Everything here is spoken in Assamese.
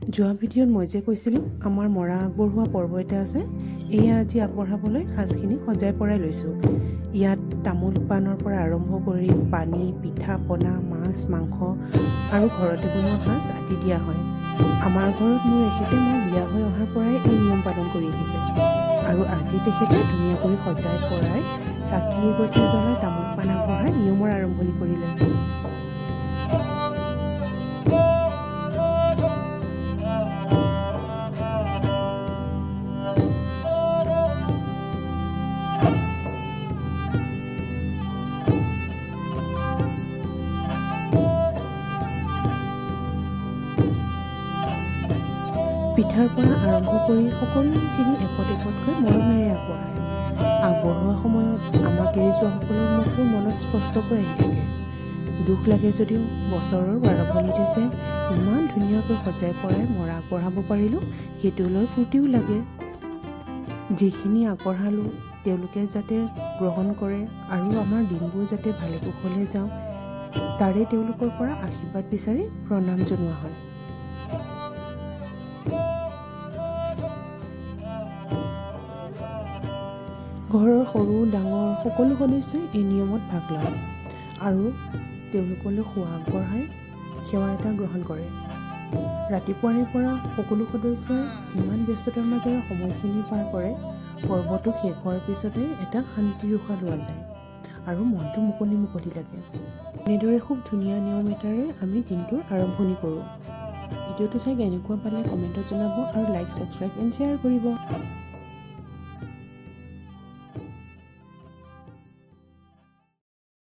যোৱা ভিডিঅ'ত মই যে কৈছিলোঁ আমাৰ মৰা আগবঢ়োৱা পৰ্ব এটা আছে, এয়া আজি আগবঢ়াবলৈ সাজখিনি সজাই পৰাই লৈছোঁ। ইয়াত তামোল পাণৰ পৰা আৰম্ভ কৰি পানী, পিঠা পনা, মাছ, মাংস আৰু ঘৰতে বনোৱা সাজ আদি দিয়া হয়। আমাৰ ঘৰত মোৰ এখেতে মই বিয়া হৈ অহাৰ পৰাই এই নিয়ম পালন কৰি আহিছে আৰু আজি তেখেতে ধুনীয়া কৰি সজাই পৰাই চাকি এগছি জ্বলাই তামোল পাণ আগবঢ়াই নিয়মৰ আৰম্ভণি কৰিলে। পিঠাৰ পৰা আৰম্ভ কৰি সকলোখিনি এপদ এপদকৈ মৰমেৰে আগবঢ়ায়। আগবঢ়োৱা সময়ত আমাক এৰি যোৱাসকলৰ মুখবোৰ মনত স্পষ্টকৈ আহি থাকে। দুখ লাগে যদিও বছৰৰ আৰম্ভণিতে যে ইমান ধুনীয়াকৈ সজাই পৰাই মৰা আগবঢ়াব পাৰিলোঁ, সেইটো লৈ ফূৰ্তিও লাগে। যিখিনি আগবঢ়ালোঁ তেওঁলোকে যাতে গ্ৰহণ কৰে আৰু আমাৰ দিনবোৰ যাতে ভালে কুশলে যাওঁ, তাৰে তেওঁলোকৰ পৰা আশীৰ্বাদ বিচাৰি প্ৰণাম জনোৱা হয়। ঘৰৰ সৰু ডাঙৰ সকলো সদস্যই এই নিয়মত ভাগ লয় আৰু তেওঁলোকলৈ সেৱা আগবঢ়াই সেৱা এটা গ্ৰহণ কৰে। ৰাতিপুৱাৰে পৰা সকলো সদস্যই ইমান ব্যস্ততাৰ মাজেৰে সময়খিনি পাৰ কৰে, পৰ্বটো শেষ হোৱাৰ পিছতে এটা শান্তিৰ উশাহ লোৱা যায় আৰু মনটো মুকলি মুকলি লাগে। এনেদৰে খুব ধুনীয়া নিয়ম এটাৰে আমি দিনটোৰ আৰম্ভণি কৰোঁ। ভিডিঅ'টো চাই কেনেকুৱা পালে কমেণ্টত জনাব আৰু লাইক, ছাবস্ক্ৰাইব এণ্ড শ্বেয়াৰ কৰিব।